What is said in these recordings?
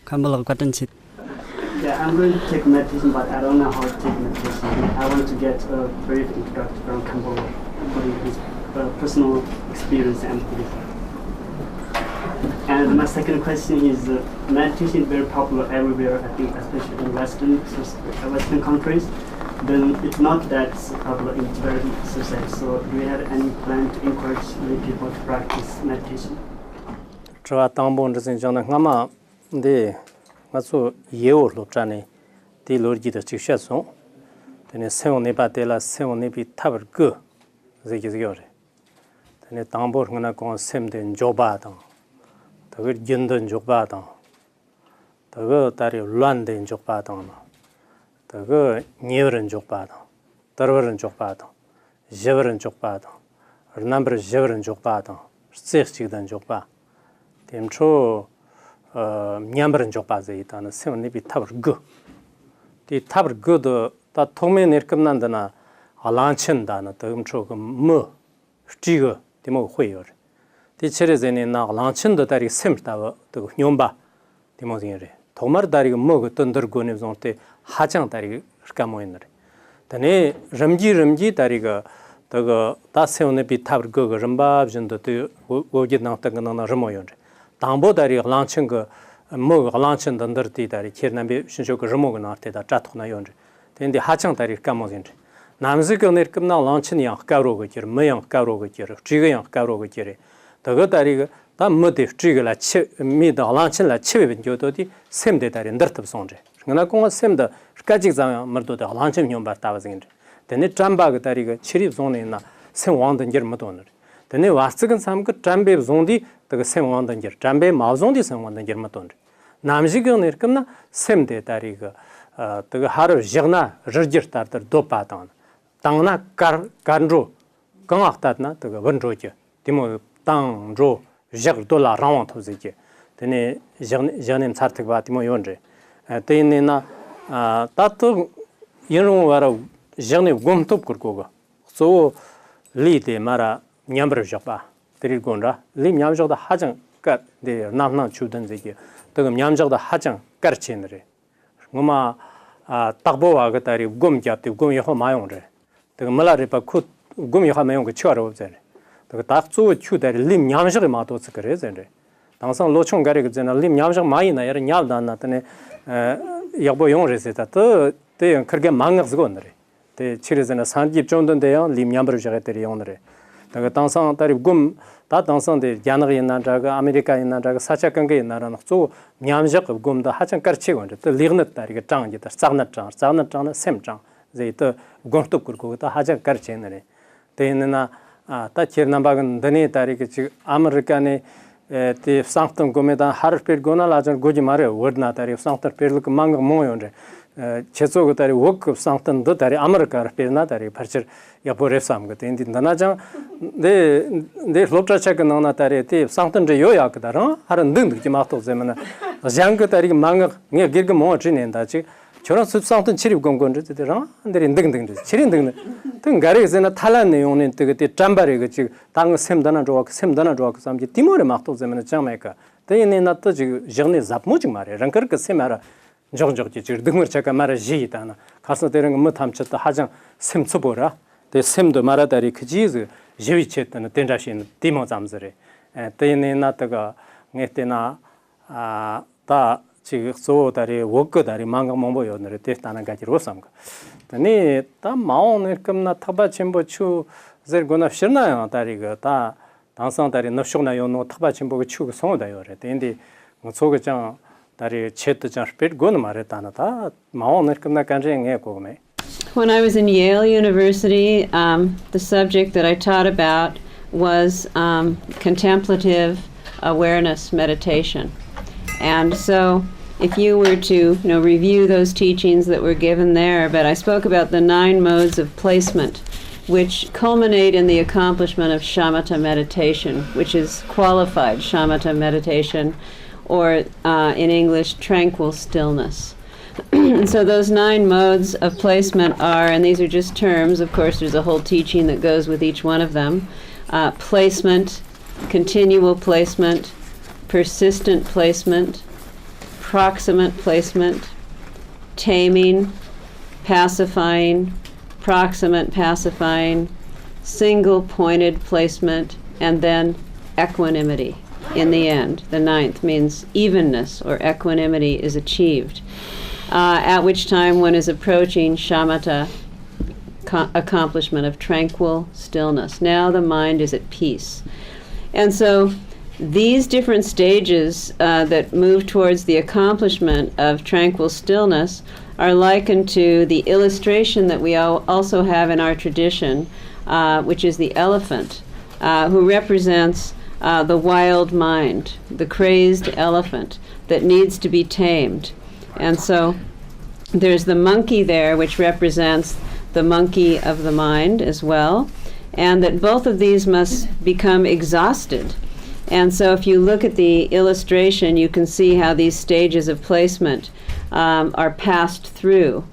Yeah, I'm going to take meditation, but I don't know how to take meditation. I want to get a brief introduction from Campbell for his personal experience and belief. And my second question is, meditation is very popular everywhere, I think, especially in Western countries. Then it's not that popular in Tibetan society. So do you have any plan to encourage many people to practice meditation? So year lopchane the lorgi the chikshason then seven nepa tela seven nepi taber go zegizore then tambor ngana kon sem den joba dang the jindan joba dang the tari luan den joba dang the nyeren joba dang tarwaran joba dang jeveran joba dang number jeveran joba dang sechig dan joba temcho nyambaran jokpaze itana seven bi tabar go the tabar go the ta thome nerkamnan dana alanchin dana tumcho mo stigo demo hoyor the cherezene na alanchin da tari semta to nyomba demo zinre tomar dari mo tonder go ne zonte hajang dari kamoinre tane ramji dari ga the ta seven bi tabar go ramba jinda to goji na ta na ramoyor 담보 다리 랑친 거 뭐 랑친 던더티 다리 키르남비 신쇼 그 르모가 나한테다 짜토나 연데 근데 하창 다리 까모진데 남즈가 내급나 랑친이 가로고 기르 뭐양 가로고 기르 지가양 가로고 기르 더거 다리가 다 뭐데 지가라 치 미다 랑친라 치베 jo도디 셈데 다리 너트 손제 그나 공가 셈다 까직 자면 머도데 랑친 뇽바 따바진데 근데 잠바가 다리가 치리 존에나 셈 왕던 기르모도너 근데 와스근 삼그 잠베 존디 the same one than your jambe mazondi someone than your maton. Namjigan erkamna same de tariga the haro jirna rjir tartar do patan. Tangna karnro gangaktatna the vanroja. Timo tangro jir dollar round of the then janem sartikvatimo yonre. Tenina tatu yenu wara jane gomtop kurkoga. So lead mara nyambra japa. Gondra, Lim Yamjog the Hajang got the Namna children the year. The Yamjog the Hajang Garchinre. Muma Tabo Agatari, Gum Jati, Gum Yaho Mayonre. The Malaripa could Gum Yahamayong Charo there. The Tatsu chew that Lim Yamjog Mato Secretary. Dansan Lochon Garrick and Lim Yamjog Mayina, Yaldan Natane Yaboyon Reseta, they Kerga Mangas Gondre. The Chiris and a Sanjip Jondan de Lim Yamber Jaretari. The Dansan Tarif Gum, that Dansan the Janari in Najaga, America in Najaga, Sachakangi in Naran, so Nyamjak of Gum, the Hachan Karchigon, the Lirnat Tariga Chang, the Sarnat Sem Chang, they Gonto Kurku, the Hajan Karchinere. Then Tachir Nambagan, Dani Tarik, Americani, the Sanctum Gomeda, Harpir Gonalajan, Gojimare, word not Tarif, Sanctum Perluk Manga Moyonre. Chesogotari work of Sanctum Dotari, America, Pirnatari, Parcher Yaporesam, got in the Naja, they Lotra check on Natari, Sanctum Joyak, Haran Dund, Gimato Zemana, Zankatari Manga, near Gilgamorchin and Dachi, Choran Subsanctum Chirip Gongon, and they're in Ding, Chirin. Then Gary is in a Talan into the Tambari, Tang Semdana Rock, some Timor Mato Zemana Jamaica. They in not the journey Zapmuchimari, Rankerka Semara. George, Dumurchaka Marajitana, Casatering Mutamchet, the Hajan, Semtsubora, the Sem de Maratari Kajiz, Jivichet and Tendashin, Timo Zamzere, and Tenataga, Netena, Ta, So, Dari, Wokadari, Manga Mombo, and the Testana Gatirosam. The Ne, Tam Maon, Kamna Tabachimbo Chu, Zergona Shirna, Tariga, Ta, Dansantari, no Shona, no Tabachimbo Chu, Sonda, at the end, Motsoga. When I was in Yale University, the subject that I taught about was contemplative awareness meditation. And so if you were to review those teachings that were given there, but I spoke about the 9 modes of placement, which culminate in the accomplishment of shamatha meditation, which is qualified shamatha meditation, or in English, tranquil stillness. And so those 9 modes of placement are, and these are just terms, of course there's a whole teaching that goes with each one of them, placement, continual placement, persistent placement, proximate placement, taming, pacifying, proximate pacifying, single-pointed placement, and then equanimity in the end. The 9th means evenness or equanimity is achieved, at which time one is approaching shamatha, accomplishment of tranquil stillness. Now the mind is at peace. And so these different stages that move towards the accomplishment of tranquil stillness are likened to the illustration that we also have in our tradition, which is the elephant, who represents the wild mind, the crazed elephant that needs to be tamed. And so there's the monkey there, which represents the monkey of the mind as well, and that both of these must become exhausted. And so if you look at the illustration, you can see how these stages of placement are passed through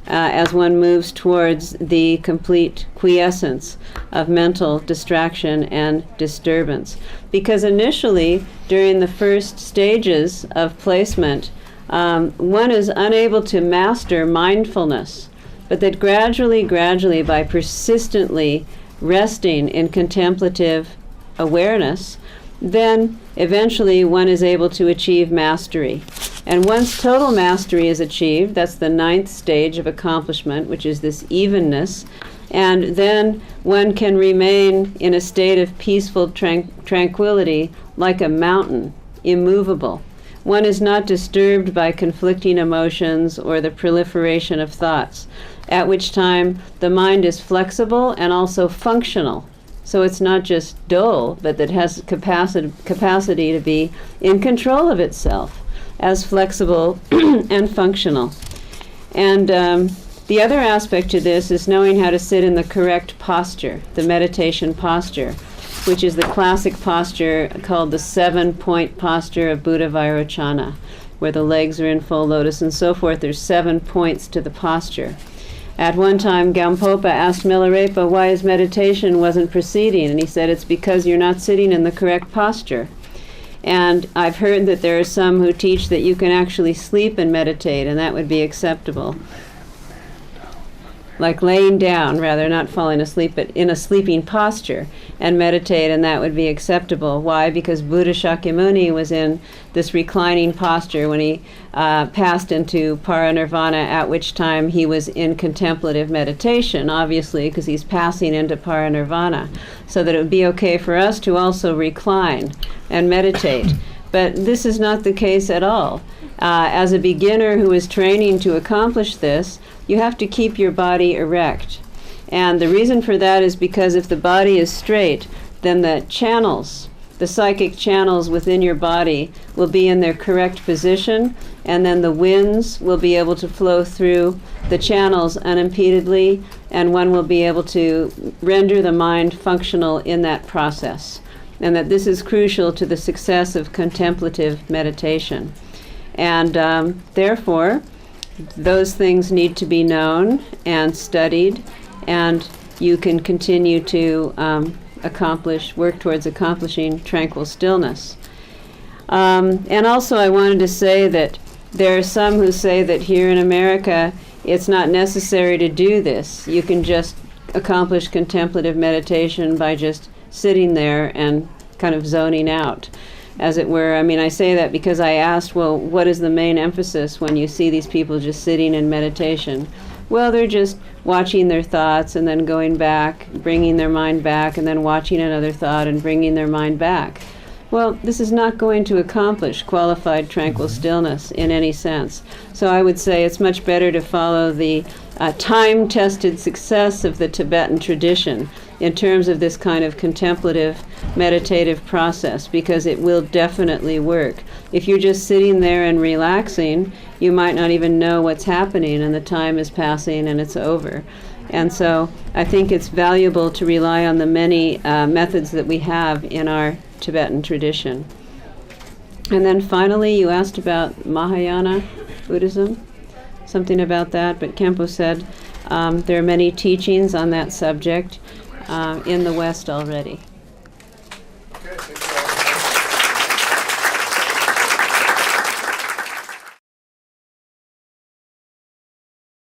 as one moves towards the complete quiescence of mental distraction and disturbance. Because initially, during the first stages of placement, one is unable to master mindfulness, but that gradually, by persistently resting in contemplative awareness, then eventually one is able to achieve mastery. And once total mastery is achieved, that's the 9th stage of accomplishment, which is this evenness, and then one can remain in a state of peaceful tranquility like a mountain, immovable. One is not disturbed by conflicting emotions or the proliferation of thoughts, at which time the mind is flexible and also functional. So it's not just dull, but that has capacity to be in control of itself as flexible and functional. And the other aspect to this is knowing how to sit in the correct posture, the meditation posture, which is the classic posture called the 7-point posture of Buddha Vairochana, where the legs are in full lotus and so forth. There's 7 points to the posture. At one time, Gampopa asked Milarepa why his meditation wasn't proceeding, and he said, it's because you're not sitting in the correct posture. And I've heard that there are some who teach that you can actually sleep and meditate, and that would be acceptable. Like laying down, rather, not falling asleep, but in a sleeping posture and meditate, and that would be acceptable. Why? Because Buddha Shakyamuni was in this reclining posture when he passed into paranirvana, at which time he was in contemplative meditation, obviously, because he's passing into paranirvana, so that it would be okay for us to also recline and meditate. But this is not the case at all. As a beginner who is training to accomplish this, you have to keep your body erect. And the reason for that is because if the body is straight, then the channels, the psychic channels within your body will be in their correct position, and then the winds will be able to flow through the channels unimpededly, and one will be able to render the mind functional in that process. And that this is crucial to the success of contemplative meditation. And therefore, those things need to be known and studied, and you can continue to work towards accomplishing tranquil stillness. And also I wanted to say that there are some who say that here in America it's not necessary to do this. You can just accomplish contemplative meditation by just sitting there and kind of zoning out, as it were. I mean, I say that because I asked, well, what is the main emphasis when you see these people just sitting in meditation? Well, they're just watching their thoughts and then going back, bringing their mind back, and then watching another thought and bringing their mind back. Well, this is not going to accomplish qualified tranquil stillness in any sense. So I would say it's much better to follow the time-tested success of the Tibetan tradition in terms of this kind of contemplative meditative process, because it will definitely work. If you're just sitting there and relaxing, you might not even know what's happening, and the time is passing and it's over. And so I think it's valuable to rely on the many methods that we have in our Tibetan tradition. And then finally, you asked about Mahayana Buddhism, something about that, but Khenpo said there are many teachings on that subject in the West already.